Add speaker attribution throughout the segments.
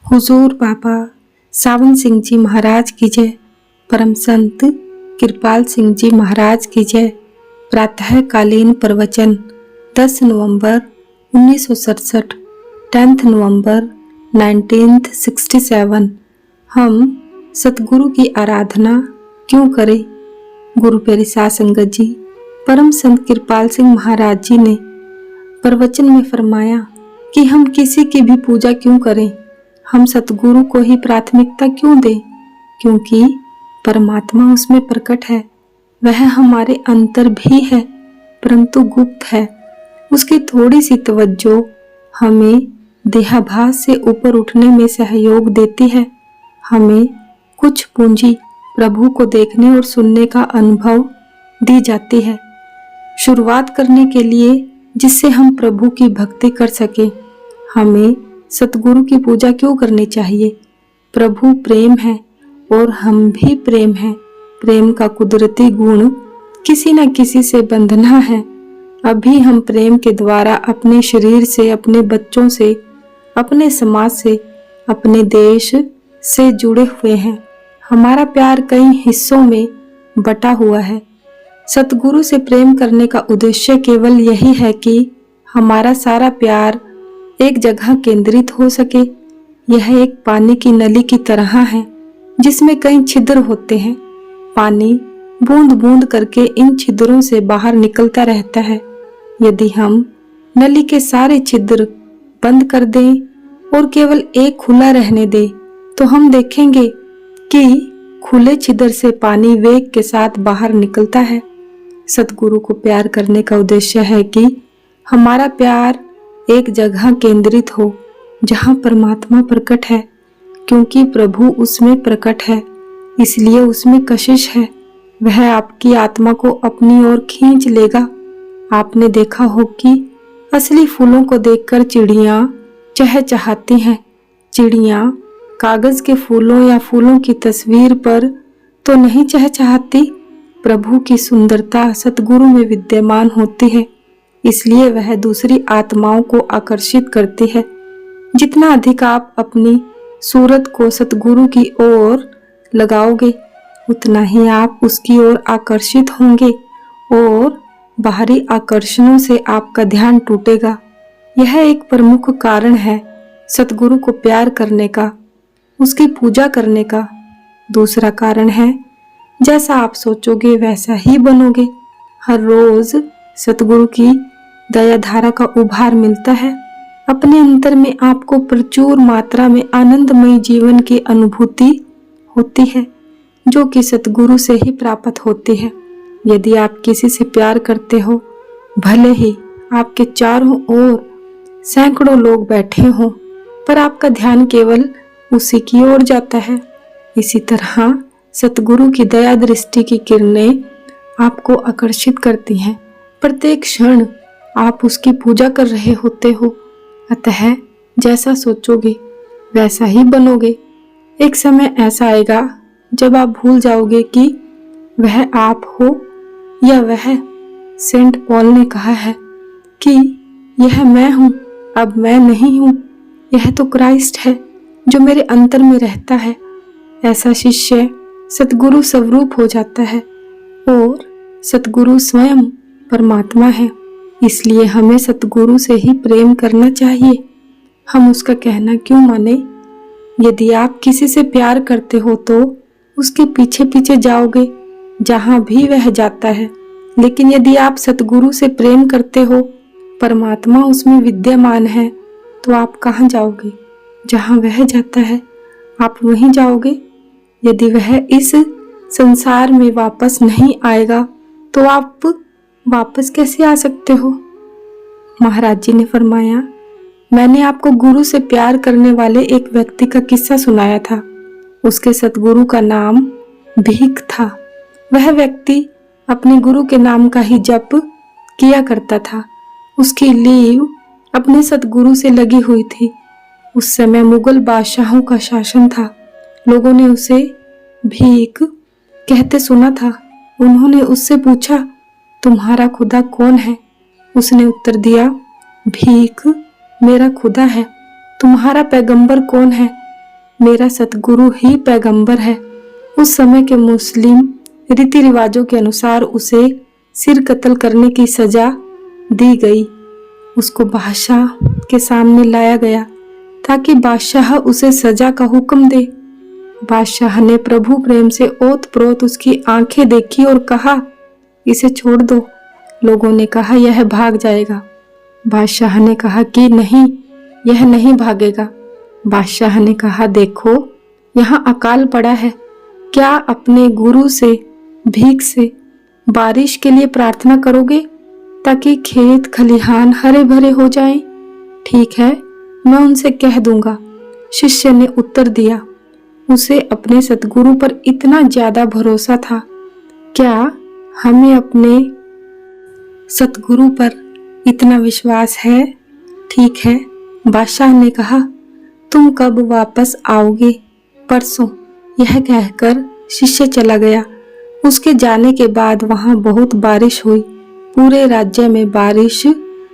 Speaker 1: हुजूर बाबा सावन सिंह जी महाराज की जय। परम संत कृपाल सिंह जी महाराज की जय। प्रातःकालीन प्रवचन 10 नवंबर 1967, 10 नवंबर 1967। हम सतगुरु की आराधना क्यों करें? गुरु प्यारी साध संगत जी, परम संत कृपाल सिंह महाराज जी ने प्रवचन में फरमाया कि हम किसी की भी पूजा क्यों करें, हम सतगुरु को ही प्राथमिकता क्यों दें? क्योंकि परमात्मा उसमें प्रकट है, वह हमारे अंतर भी है परंतु गुप्त है। उसकी थोड़ी सी तवज्जो हमें देहाभास से ऊपर उठने में सहयोग देती है। हमें कुछ पूंजी प्रभु को देखने और सुनने का अनुभव दी जाती है, शुरुआत करने के लिए, जिससे हम प्रभु की भक्ति कर सके। हमें सतगुरु की पूजा क्यों करनी चाहिए? प्रभु प्रेम है और हम भी प्रेम हैं। प्रेम का कुदरती गुण किसी न किसी से बंधना है। अभी हम प्रेम के द्वारा अपने शरीर से, अपने बच्चों से, अपने समाज से, अपने देश से जुड़े हुए हैं। हमारा प्यार कई हिस्सों में बटा हुआ है। सतगुरु से प्रेम करने का उद्देश्य केवल यही है कि हमारा सारा प्यार एक जगह केंद्रित हो सके। यह एक पानी की नली की तरह है जिसमें कई छिद्र होते हैं। पानी बूंद बूंद करके इन छिद्रों से बाहर निकलता रहता है। यदि हम नली के सारे छिद्र बंद कर दें और केवल एक खुला रहने दें तो हम देखेंगे कि खुले छिद्र से पानी वेग के साथ बाहर निकलता है। सतगुरु को प्यार करने का उद्देश्य है कि हमारा प्यार एक जगह केंद्रित हो जहां परमात्मा प्रकट है। क्योंकि प्रभु उसमें प्रकट है, इसलिए उसमें कशिश है। वह आपकी आत्मा को अपनी ओर खींच लेगा। आपने देखा हो कि असली फूलों को देखकर चिड़ियां चहचहाती हैं। चिड़ियां कागज के फूलों या फूलों की तस्वीर पर तो नहीं चहचहाती। प्रभु की सुंदरता सतगुरु में विद्यमान होती है, इसलिए वह दूसरी आत्माओं को आकर्षित करती है। जितना अधिक आप अपनी सूरत को सतगुरु की ओर लगाओगे, उतना ही आप उसकी ओर आकर्षित होंगे और बाहरी आकर्षणों से आपका ध्यान टूटेगा। यह एक प्रमुख कारण है सतगुरु को प्यार करने का, उसकी पूजा करने का। दूसरा कारण है, जैसा आप सोचोगे वैसा ही बनोगे। हर रोज सतगुरु की दया धारा का उभार मिलता है। अपने अंतर में आपको प्रचुर मात्रा में आनंदमय जीवन की अनुभूति होती है, जो कि सतगुरु से ही प्राप्त होती है। यदि आप किसी से प्यार करते हो, भले ही आपके चारों ओर सैकड़ों लोग बैठे हों, पर आपका ध्यान केवल उसी की ओर जाता है। इसी तरह सतगुरु की दया दृष्टि की किरणें आपको आकर्षित करती हैं। प्रत्येक क्षण आप उसकी पूजा कर रहे होते हो, अतः जैसा सोचोगे वैसा ही बनोगे। एक समय ऐसा आएगा जब आप भूल जाओगे कि वह आप हो या वह। सेंट पॉल ने कहा है कि यह मैं हूँ, अब मैं नहीं हूँ, यह तो क्राइस्ट है जो मेरे अंतर में रहता है। ऐसा शिष्य सतगुरु स्वरूप हो जाता है और सतगुरु स्वयं परमात्मा है। इसलिए हमें सतगुरु से ही प्रेम करना चाहिए। हम उसका कहना क्यों माने? यदि आप किसी से प्यार करते हो तो उसके पीछे पीछे जाओगे जहां भी वह जाता है। लेकिन यदि आप सतगुरु से प्रेम करते हो, परमात्मा उसमें विद्यमान है, तो आप कहाँ जाओगे? जहां वह जाता है आप वहीं जाओगे। यदि वह इस संसार में वापस नहीं आएगा तो आप वापस कैसे आ सकते हो? महाराज जी ने फरमाया, मैंने आपको गुरु से प्यार करने वाले एक व्यक्ति का किस्सा सुनाया था। उसके सतगुरु का नाम भीख था। वह व्यक्ति अपने गुरु के नाम का ही जप किया करता था। उसकी लीव अपने सतगुरु से लगी हुई थी। उस समय मुगल बादशाहों का शासन था। लोगों ने उसे भीख कहते सुना था। उन्होंने उससे पूछा, तुम्हारा खुदा कौन है? उसने उत्तर दिया, भीख मेरा खुदा है। तुम्हारा पैगंबर कौन है? मेरा सतगुरु ही पैगंबर है। उस समय के मुस्लिम रीति रिवाजों के अनुसार उसे सिर कत्ल करने की सजा दी गई। उसको बादशाह के सामने लाया गया ताकि बादशाह उसे सजा का हुक्म दे। बादशाह ने प्रभु प्रेम से ओत प्रोत उसकी आंखें देखी और कहा, इसे छोड़ दो। लोगों ने कहा, यह भाग जाएगा। बादशाह ने कहा कि नहीं, यह नहीं भागेगा। बादशाह ने कहा, देखो यहाँ अकाल पड़ा है, क्या अपने गुरु से भीख से बारिश के लिए प्रार्थना करोगे ताकि खेत खलिहान हरे भरे हो जाएं? ठीक है, मैं उनसे कह दूंगा। शिष्य ने उत्तर दिया। उसे अपने सतगुरु पर इतना ज्यादा भरोसा था। क्या हमें अपने सतगुरु पर इतना विश्वास है? ठीक है, बादशाह ने कहा, तुम कब वापस आओगे? परसों। यह कहकर शिष्य चला गया। उसके जाने के बाद वहां बहुत बारिश हुई। पूरे राज्य में बारिश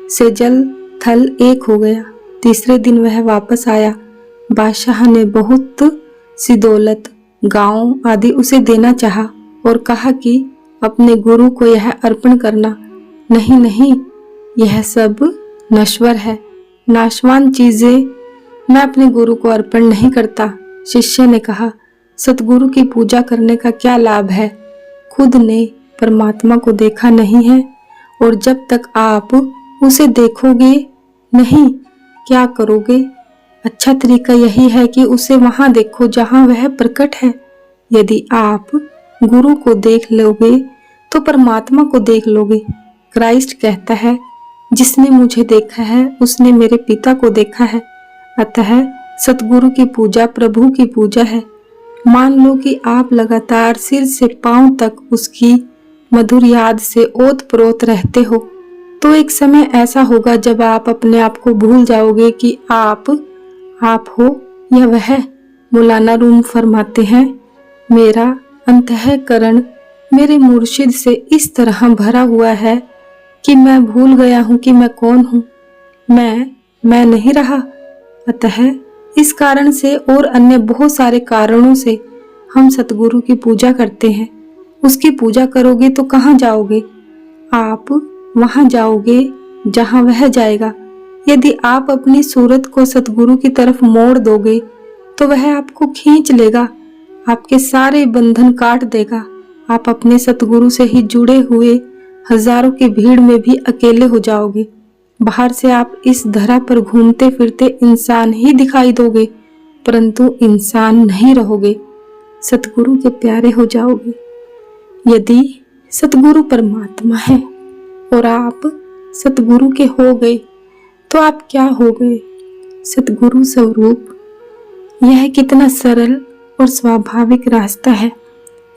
Speaker 1: से जल थल एक हो गया। तीसरे दिन वह वापस आया। बादशाह ने बहुत सी दौलत, गांव आदि उसे देना चाहा और कहा कि अपने गुरु को यह अर्पण करना। नहीं नहीं, यह सब नश्वर है, नाशवान चीजें मैं अपने गुरु को अर्पण नहीं करता। शिष्य ने कहा, सतगुरु की पूजा करने का क्या लाभ है? खुद ने परमात्मा को देखा नहीं है और जब तक आप उसे देखोगे नहीं, क्या करोगे? अच्छा तरीका यही है कि उसे वहां देखो जहां वह प्रकट है। यदि आप गुरु को देख लोगे तो परमात्मा को देख लोगे। क्राइस्ट कहता है, जिसने मुझे देखा है उसने मेरे पिता को देखा है। अतः सतगुरु की पूजा प्रभु की पूजा है। मान लो कि आप लगातार सिर से पांव तक उसकी मधुर याद से ओत प्रोत रहते हो, तो एक समय ऐसा होगा जब आप अपने आप को भूल जाओगे कि आप हो या वह। मौलाना रूम फरमाते हैं, मेरा अंतःकरण मेरे मुर्शिद से इस तरह भरा हुआ है कि मैं भूल गया हूँ कि मैं कौन हूँ। मैं नहीं रहा। अतः इस कारण से और अन्य बहुत सारे कारणों से हम सतगुरु की पूजा करते हैं। उसकी पूजा करोगे तो कहाँ जाओगे? आप वहां जाओगे जहां वह जाएगा। यदि आप अपनी सूरत को सतगुरु की तरफ मोड़ दोगे तो वह आपको खींच लेगा, आपके सारे बंधन काट देगा। आप अपने सतगुरु से ही जुड़े हुए हजारों की भीड़ में भी अकेले हो जाओगे। बाहर से आप इस धरा पर घूमते फिरते इंसान ही दिखाई दोगे, परंतु इंसान नहीं रहोगे, सतगुरु के प्यारे हो जाओगे। यदि सतगुरु परमात्मा है और आप सतगुरु के हो गए तो आप क्या हो गए? सतगुरु स्वरूप। यह कितना सरल और स्वाभाविक रास्ता है।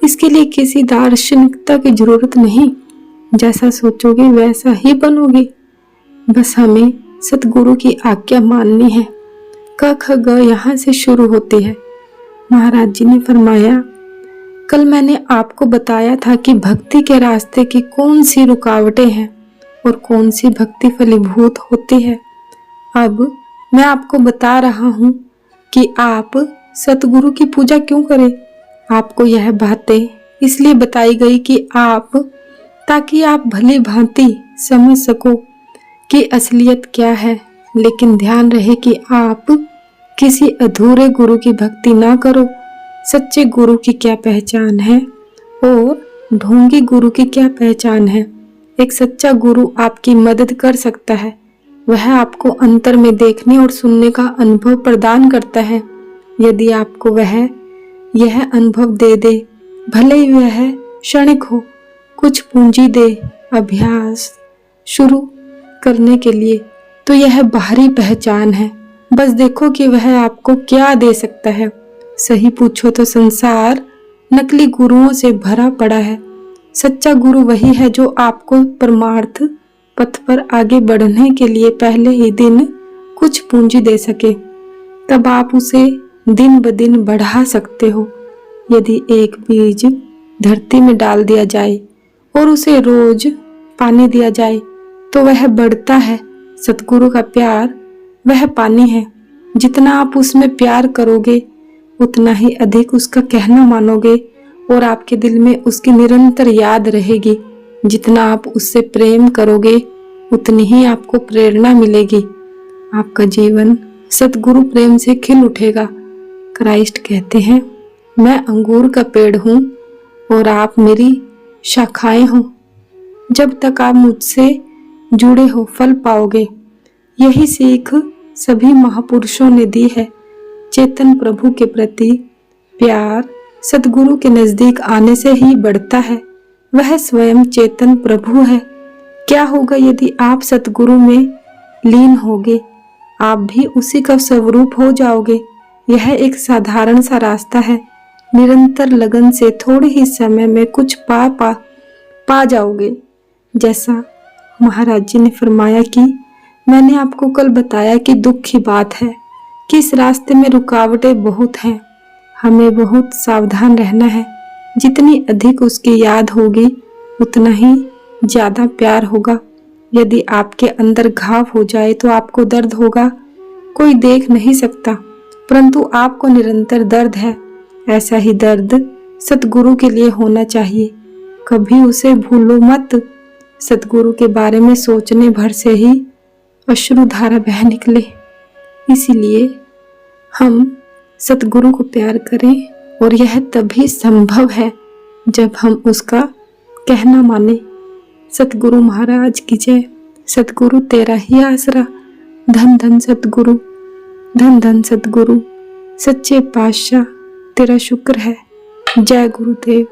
Speaker 1: इसके लिए किसी दार्शनिकता की जरूरत नहीं। जैसा सोचोगे वैसा ही बनोगे। बस हमें सतगुरु की आज्ञा माननी है। क ख ग यहाँ से शुरू होती है। महाराज जी ने फरमाया, कल मैंने आपको बताया था कि भक्ति के रास्ते की कौन सी रुकावटें हैं और कौन सी भक्ति फलीभूत होती है। अब मैं आपको बता रहा हूँ कि आप सतगुरु की पूजा क्यों करें। आपको यह बातें इसलिए बताई गई कि ताकि आप भली भांति समझ सको कि असलियत क्या है। लेकिन ध्यान रहे कि आप किसी अधूरे गुरु की भक्ति ना करो। सच्चे गुरु की क्या पहचान है और ढोंगी गुरु की क्या पहचान है। एक सच्चा गुरु आपकी मदद कर सकता है। वह आपको अंतर में देखने और सुनने का अनुभव प्रदान करता है। यदि आपको वह यह अनुभव दे दे, भले ही वह क्षणिक हो, कुछ पूंजी दे अभ्यास शुरू करने के लिए, तो यह बाहरी पहचान है। बस देखो कि वह आपको क्या दे सकता है। सही पूछो तो संसार नकली गुरुओं से भरा पड़ा है। सच्चा गुरु वही है जो आपको परमार्थ पथ पर आगे बढ़ने के लिए पहले ही दिन कुछ पूंजी दे सके। तब आप उसे दिन ब दिन बढ़ा सकते हो। यदि एक बीज धरती में डाल दिया जाए और उसे रोज पानी दिया जाए तो वह बढ़ता है। सतगुरु का प्यार वह पानी है। जितना आप उसमें प्यार करोगे उतना ही अधिक उसका कहना मानोगे और आपके दिल में उसकी निरंतर याद रहेगी। जितना आप उससे प्रेम करोगे उतनी ही आपको प्रेरणा मिलेगी। आपका जीवन सतगुरु प्रेम से खिल उठेगा। क्राइस्ट कहते हैं, मैं अंगूर का पेड़ हूँ और आप मेरी शाखाएं हो। जब तक आप मुझसे जुड़े हो फल पाओगे। यही सीख सभी महापुरुषों ने दी है। चेतन प्रभु के प्रति प्यार सतगुरु के नजदीक आने से ही बढ़ता है। वह स्वयं चेतन प्रभु है। क्या होगा यदि आप सतगुरु में लीन होगे? आप भी उसी का स्वरूप हो जाओगे। यह एक साधारण सा रास्ता है। निरंतर लगन से थोड़े ही समय में कुछ पा जाओगे। जैसा महाराज जी ने फरमाया कि मैंने आपको कल बताया कि दुख की बात है कि इस रास्ते में रुकावटें बहुत हैं। हमें बहुत सावधान रहना है। जितनी अधिक उसकी याद होगी उतना ही ज्यादा प्यार होगा। यदि आपके अंदर घाव हो जाए तो आपको दर्द होगा। कोई देख नहीं सकता, परंतु आपको निरंतर दर्द है। ऐसा ही दर्द सतगुरु के लिए होना चाहिए। कभी उसे भूलो मत। सतगुरु के बारे में सोचने भर से ही अश्रुधारा बह निकले। इसीलिए हम सतगुरु को प्यार करें और यह तभी संभव है जब हम उसका कहना माने। सतगुरु महाराज की जय। सतगुरु तेरा ही आसरा। धन धन सतगुरु, धन धन सतगुरु। सच्चे पातशाह तेरा शुक्र है। जय गुरुदेव।